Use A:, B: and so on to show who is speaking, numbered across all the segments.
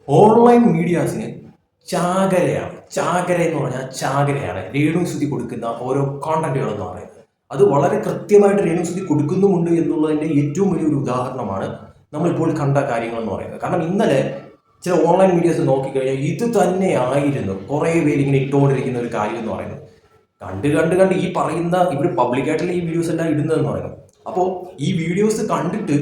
A: Online മീഡിയാസിന് ചാകര എന്ന് പറഞ്ഞാൽ ചാകരയാണ് രേണുസുതി കൊടുക്കുന്ന ഓരോ കോണ്ടന്റുകൾ എന്ന് പറയുന്നത്. അത് വളരെ കൃത്യമായിട്ട് രേണുസുതി കൊടുക്കുന്നുമുണ്ട് എന്നുള്ളതിന്റെ ഏറ്റവും വലിയൊരു ഉദാഹരണമാണ് നമ്മളിപ്പോൾ കണ്ട കാര്യങ്ങൾ എന്ന് പറയുന്നത്. കാരണം ഇന്നലെ ചില ഓൺലൈൻ മീഡിയാസ് നോക്കിക്കഴിഞ്ഞാൽ ഇത് തന്നെയായിരുന്നു കുറേ പേര് ഇങ്ങനെ ഇട്ടുകൊണ്ടിരിക്കുന്ന ഒരു കാര്യം എന്ന് പറയുന്നത്. കണ്ട് ഈ പറയുന്ന ഇവർ പബ്ലിക്കായിട്ടുള്ള ഈ വീഡിയോസ് എല്ലാം ഇടുന്നതെന്ന് പറയുന്നത്. അപ്പോൾ ഈ വീഡിയോസ് കണ്ടിട്ട്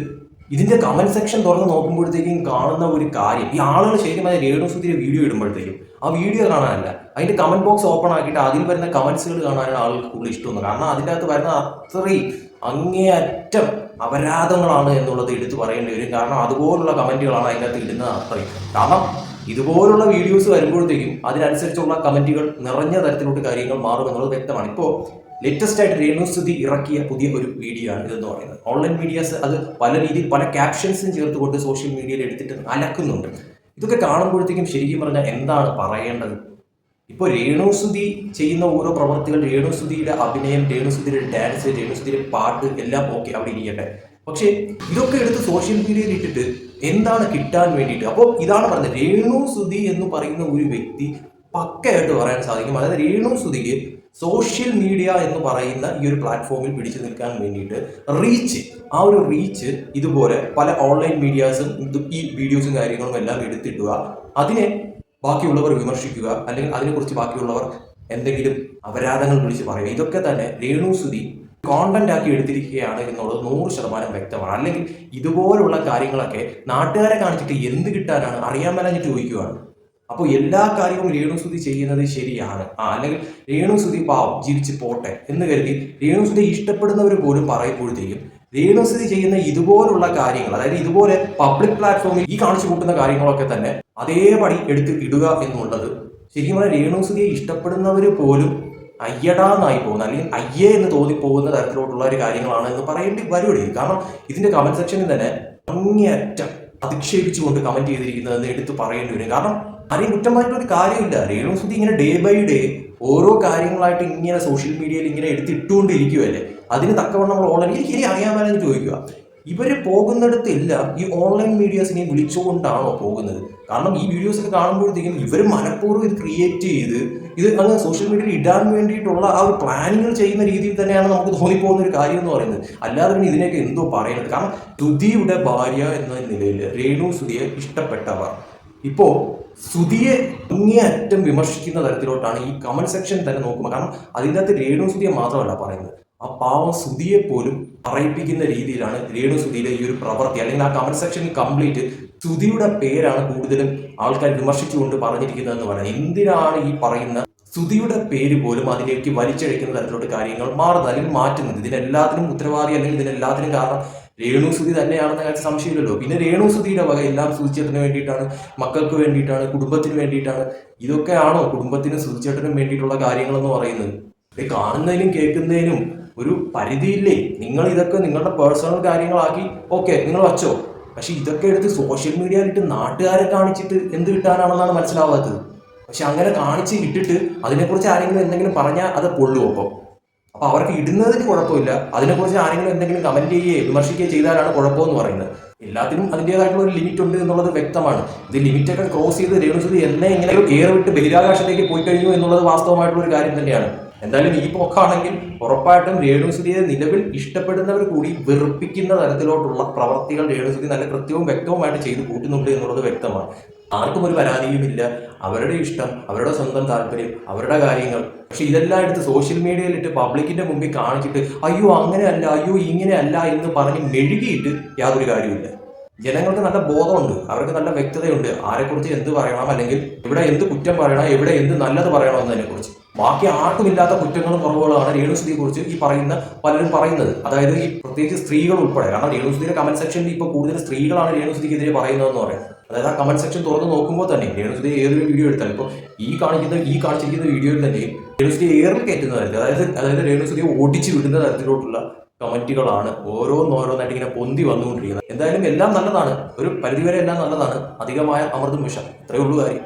A: ഇതിന്റെ കമന്റ് സെക്ഷൻ തുറന്ന് നോക്കുമ്പോഴത്തേക്കും കാണുന്ന ഒരു കാര്യം, ഈ ആളുകൾ ശരിക്കും രേണുസുതിയുടെ വീഡിയോ ഇടുമ്പോഴത്തേക്കും ആ വീഡിയോ കാണാനല്ല, അതിന്റെ കമന്റ് ബോക്സ് ഓപ്പൺ ആക്കിയിട്ട് അതിൽ വരുന്ന കമന്റ്സുകൾ കാണാനാണ് ആളുകൾക്ക് കൂടുതൽ ഇഷ്ടമൊന്നും. കാരണം അതിൻ്റെ അകത്ത് വരുന്ന അത്രയും അങ്ങേയറ്റം അപരാധങ്ങളാണ് എന്നുള്ളത് എടുത്തു പറയേണ്ടി വരും. കാരണം അതുപോലുള്ള കമന്റുകളാണ് അതിൻ്റെ അകത്ത് ഇടുന്നത് അത്രയും. കാരണം ഇതുപോലുള്ള വീഡിയോസ് വരുമ്പോഴത്തേക്കും അതിനനുസരിച്ചുള്ള കമന്റുകൾ നിറഞ്ഞ തരത്തിലോട്ട് കാര്യങ്ങൾ മാറും എന്നുള്ളത് വ്യക്തമാണ്. ഇപ്പോൾ ലേറ്റസ്റ്റ് ആയിട്ട് രേണുസുതി ഇറക്കിയ പുതിയ ഒരു വീഡിയോ ആണ് ഇതെന്ന് പറയുന്നത്. ഓൺലൈൻ മീഡിയാസ് അത് പല രീതിയിൽ പല ക്യാപ്ഷൻസും ചേർത്തുകൊണ്ട് സോഷ്യൽ മീഡിയയിൽ എടുത്തിട്ട് അലക്കുന്നുണ്ട്. ഇതൊക്കെ കാണുമ്പോഴത്തേക്കും ശരിക്കും പറഞ്ഞാൽ എന്താണ് പറയേണ്ടത്? ഇപ്പോൾ രേണുസുതി ചെയ്യുന്ന ഓരോ പ്രവർത്തികൾ, രേണുസുതിയുടെ അഭിനയം, രേണുസുതിയുടെ ഡാൻസ്, രേണുസുതിയുടെ പാട്ട് എല്ലാം ഓക്കെ അവിടെ ഇരിക്കട്ടെ. പക്ഷേ ഇതൊക്കെ എടുത്ത് സോഷ്യൽ മീഡിയയിൽ ഇട്ടിട്ട് എന്താണ് കിട്ടാൻ വേണ്ടിയിട്ട്? അപ്പോൾ ഇതാണ് പറഞ്ഞത്, രേണുസുതി എന്ന് പറയുന്ന ഒരു വ്യക്തി പക്കയായിട്ട് പറയാൻ സാധിക്കും. അതായത് രേണുസുതിക്ക് സോഷ്യൽ മീഡിയ എന്ന് പറയുന്ന ഈ ഒരു പ്ലാറ്റ്ഫോമിൽ പിടിച്ചു നിൽക്കാൻ വേണ്ടിയിട്ട് ആ ഒരു റീച്ച് ഇതുപോലെ പല ഓൺലൈൻ മീഡിയാസും ഈ വീഡിയോസും കാര്യങ്ങളും എല്ലാം എടുത്തിട്ടുക, അതിനെ ബാക്കിയുള്ളവർ വിമർശിക്കുക, അല്ലെങ്കിൽ അതിനെക്കുറിച്ച് ബാക്കിയുള്ളവർ എന്തെങ്കിലും അപരാധങ്ങൾ വിളിച്ച് പറയുക. ഇതൊക്കെ തന്നെ രേണുസുതി കോണ്ടന്റ് ആക്കി എടുത്തിരിക്കുകയാണ് എന്നുള്ളത് 100% വ്യക്തമാണ്. അല്ലെങ്കിൽ ഇതുപോലുള്ള കാര്യങ്ങളൊക്കെ നാട്ടുകാരെ കാണിച്ചിട്ട് എന്ത് കിട്ടാനാണ്, അറിയാൻ മേലാഞ്ഞിട്ട് ചോദിക്കുകയാണ്. അപ്പോൾ എല്ലാ കാര്യവും രേണുസുതി ചെയ്യുന്നത് ശരിയാണ്, അല്ലെങ്കിൽ രേണുസുതി പാവം ജീവിച്ച് പോട്ടെ എന്ന് കരുതി രേണുസുതി ഇഷ്ടപ്പെടുന്നവർ പോലും പറയുമ്പോഴത്തേക്കും രേണുസുതി ചെയ്യുന്ന ഇതുപോലുള്ള കാര്യങ്ങൾ, അതായത് ഇതുപോലെ പബ്ലിക് പ്ലാറ്റ്ഫോമിൽ ഈ കാണിച്ചു കൂട്ടുന്ന കാര്യങ്ങളൊക്കെ തന്നെ അതേപടി എടുത്ത് ഇടുക എന്നുള്ളത് ശരിക്കും പറഞ്ഞാൽ രേണുസുതിയെ ഇഷ്ടപ്പെടുന്നവർ പോലും അയ്യടാന്നായി പോകുന്ന, അല്ലെങ്കിൽ അയ്യേ എന്ന് തോന്നിപ്പോകുന്ന തരത്തിലോട്ടുള്ള ഒരു കാര്യങ്ങളാണ് എന്ന് പറയേണ്ടി വരുവേ. കാരണം ഇതിന്റെ കമന്റ് സെക്ഷനിൽ തന്നെ അങ്ങേയറ്റം അധിക്ഷേപിച്ചുകൊണ്ട് കമന്റ് ചെയ്തിരിക്കുന്നതെന്ന് എടുത്ത് പറയേണ്ടി വരും. കാരണം ആരെയും കുറ്റമായിട്ടൊരു കാര്യമില്ല. രേണുസുതി ഇങ്ങനെ ഡേ ബൈ ഡേ ഓരോ കാര്യങ്ങളായിട്ട് ഇങ്ങനെ സോഷ്യൽ മീഡിയയിൽ ഇങ്ങനെ എടുത്തിട്ടുകൊണ്ടിരിക്കുവല്ലേ. അതിന് തക്കവണ്ണം നമ്മൾ ഓൺലൈൻ എനിക്ക് അറിയാമെന്ന് ചോദിക്കുക. ഇവര് പോകുന്നിടത്തെല്ലാം ഈ ഓൺലൈൻ മീഡിയാസിനെ വിളിച്ചുകൊണ്ടാണോ പോകുന്നത്? കാരണം ഈ വീഡിയോസ് ഒക്കെ കാണുമ്പോഴത്തേക്കും ഇവർ മനഃപൂർവ്വം ഇത് ക്രിയേറ്റ് ചെയ്ത് ഇത് അങ്ങ് സോഷ്യൽ മീഡിയയിൽ ഇടാൻ വേണ്ടിയിട്ടുള്ള ആ ഒരു പ്ലാനിങ്ങൾ ചെയ്യുന്ന രീതിയിൽ തന്നെയാണ് നമുക്ക് തോന്നിപ്പോകുന്ന ഒരു കാര്യം എന്ന് പറയുന്നത്. അല്ലാതെ പിന്നെ ഇതിനെയൊക്കെ എന്തോ പറയുന്നത്. കാരണം സുധിയുടെ ഭാര്യ എന്ന നിലയിൽ രേണുസുതിയെ ഇഷ്ടപ്പെട്ടവർ ഇപ്പോൾ സുധിയെ അങ്ങേയറ്റം വിമർശിക്കുന്ന തരത്തിലോട്ടാണ് ഈ കമന്റ് സെക്ഷൻ തന്നെ നോക്കുമ്പോൾ. കാരണം അതിൻ്റെ അകത്ത് രേണുസുതിയെ മാത്രമല്ല പറയുന്നത്, ആ പാവം സുധിയെ പോലും പറയിപ്പിക്കുന്ന രീതിയിലാണ് രേണുസുതിയിലെ ഈ ഒരു പ്രവൃത്തി. അല്ലെങ്കിൽ ആ കമന്റ് സെക്ഷനിൽ കംപ്ലീറ്റ് സുധിയുടെ പേരാണ് കൂടുതലും ആൾക്കാർ വിമർശിച്ചുകൊണ്ട് പറഞ്ഞിരിക്കുന്നതെന്ന് പറയാം. എന്തിനാണ് ഈ പറയുന്ന സുധിയുടെ പേര് പോലും അതിലേക്ക് വലിച്ചഴിക്കുന്ന തരത്തിലോട്ട് കാര്യങ്ങൾ മാറുന്നത്, അല്ലെങ്കിൽ മാറ്റുന്നത്? ഇതിനെല്ലാത്തിനും ഉത്തരവാദി, അല്ലെങ്കിൽ ഇതിനെല്ലാത്തിനും കാരണം രേണുസുതി തന്നെയാണെന്ന കാര്യം സംശയമില്ലല്ലോ. പിന്നെ രേണുസുതിയുടെ വക എല്ലാം സുധിച്ചേട്ടന് വേണ്ടിയിട്ടാണ്, മക്കൾക്ക് വേണ്ടിയിട്ടാണ്, കുടുംബത്തിന് വേണ്ടിയിട്ടാണ്. ഇതൊക്കെയാണോ കുടുംബത്തിനും സുധിച്ചേട്ടനും വേണ്ടിയിട്ടുള്ള കാര്യങ്ങളെന്ന് പറയുന്നത്? കാണുന്നതിനും കേൾക്കുന്നതിനും ഒരു പരിധിയില്ലേ? നിങ്ങൾ ഇതൊക്കെ നിങ്ങളുടെ പേഴ്സണൽ കാര്യങ്ങളാക്കി ഓക്കെ നിങ്ങൾ വച്ചോ, പക്ഷെ ഇതൊക്കെ എടുത്ത് സോഷ്യൽ മീഡിയയിലിട്ട് നാട്ടുകാരെ കാണിച്ചിട്ട് എന്ത് കിട്ടാനാണെന്നാണ് മനസ്സിലാവാത്തത്. പക്ഷെ അങ്ങനെ കാണിച്ച് ഇട്ടിട്ട് അതിനെക്കുറിച്ച് ആരെങ്കിലും എന്തെങ്കിലും പറഞ്ഞാൽ അത് പൊള്ളും. അപ്പോൾ അവർക്ക് ഇടുന്നതിന് കുഴപ്പമില്ല, അതിനെക്കുറിച്ച് ആരെങ്കിലും എന്തെങ്കിലും കമന്റ് ചെയ്യുകയോ വിമർശിക്കുകയോ ചെയ്താലാണ് കുഴപ്പമെന്ന് പറയുന്നത്. എല്ലാത്തിനും അതിൻ്റെതായിട്ടുള്ള ഒരു ലിമിറ്റ് ഉണ്ട് എന്നുള്ളത് വ്യക്തമാണ്. ഇത് ലിമിറ്റൊക്കെ ക്രോസ് ചെയ്ത് രേണുസുതി എന്നെ ഇങ്ങനെ ഏറെ വിട്ട് ബഹിരാകാശത്തേക്ക് പോയി കഴിഞ്ഞു എന്നുള്ളത് വാസ്തവമായിട്ടുള്ള ഒരു കാര്യം തന്നെയാണ്. എന്തായാലും ഈ പോക്കാണെങ്കിൽ ഉറപ്പായിട്ടും രേണുസുതിയെ നിലവിൽ ഇഷ്ടപ്പെടുന്നവർ കൂടി വെറുപ്പിക്കുന്ന തരത്തിലോട്ടുള്ള പ്രവർത്തികൾ രേണുസുതി നല്ല കൃത്യവും വ്യക്തവുമായിട്ട് ചെയ്ത് കൂട്ടുന്നുണ്ട് എന്നുള്ളത് വ്യക്തമാണ്. ആർക്കും ഒരു പരാതിയുമില്ല, അവരുടെ ഇഷ്ടം, അവരുടെ സ്വന്തം താല്പര്യം, അവരുടെ കാര്യങ്ങൾ. പക്ഷെ ഇതെല്ലാം എടുത്ത് സോഷ്യൽ മീഡിയയിലിട്ട് പബ്ലിക്കിന്റെ മുമ്പിൽ കാണിച്ചിട്ട് അയ്യോ അങ്ങനെയല്ല, അയ്യോ ഇങ്ങനെയല്ല എന്ന് പറഞ്ഞ് മെഴുകിയിട്ട് യാതൊരു കാര്യമില്ല. ജനങ്ങൾക്ക് നല്ല ബോധമുണ്ട്, അവർക്ക് നല്ല വ്യക്തതയുണ്ട് ആരെക്കുറിച്ച് എന്ത് പറയണം, അല്ലെങ്കിൽ എവിടെ എന്ത് കുറ്റം പറയണം, എവിടെ എന്ത് നല്ലത് പറയണം എന്നതിനെ കുറിച്ച്. ബാക്കി ആർക്കുമില്ലാത്ത കുറ്റങ്ങളും കുറവുകളാണ് രേണുസുതിയെ കുറിച്ച് ഈ പറയുന്ന പലരും പറയുന്നത്. അതായത് ഈ പ്രത്യേകിച്ച് സ്ത്രീകൾ ഉൾപ്പെടെ. കാരണം രേണുസുതിയുടെ കമന്റ് സെക്ഷനിൽ ഇപ്പോൾ കൂടുതൽ സ്ത്രീകളാണ് രേണുസുതിക്കെതിരെ പറയുന്നതെന്ന് പറയുന്നത്. അതായത് ആ കമന്റ് സെക്ഷൻ തുറന്ന് നോക്കുമ്പോൾ തന്നെ രേണുസുതി ഏതൊരു വീഡിയോ എടുത്താലും ഇപ്പോൾ ഈ കാണിച്ചിരിക്കുന്ന വീഡിയോയിൽ തന്നെ രേണുസുതി ഏറിൽ കയറ്റുന്ന തരത്തിൽ, അതായത് രേണുസുതിയെ ഓടിച്ചു വിടുന്ന തരത്തിലോട്ടുള്ള കമന്റുകളാണ് ഓരോന്നായിട്ട് ഇങ്ങനെ പൊന്തി വന്നുകൊണ്ടിരിക്കുന്നത്. എന്തായാലും എല്ലാം നല്ലതാണ്, ഒരു പരിധിവരെ എല്ലാം നല്ലതാണ്. അധികമായ അമൃതും വിഷം, ഇത്രയേ ഉള്ളൂ കാര്യം.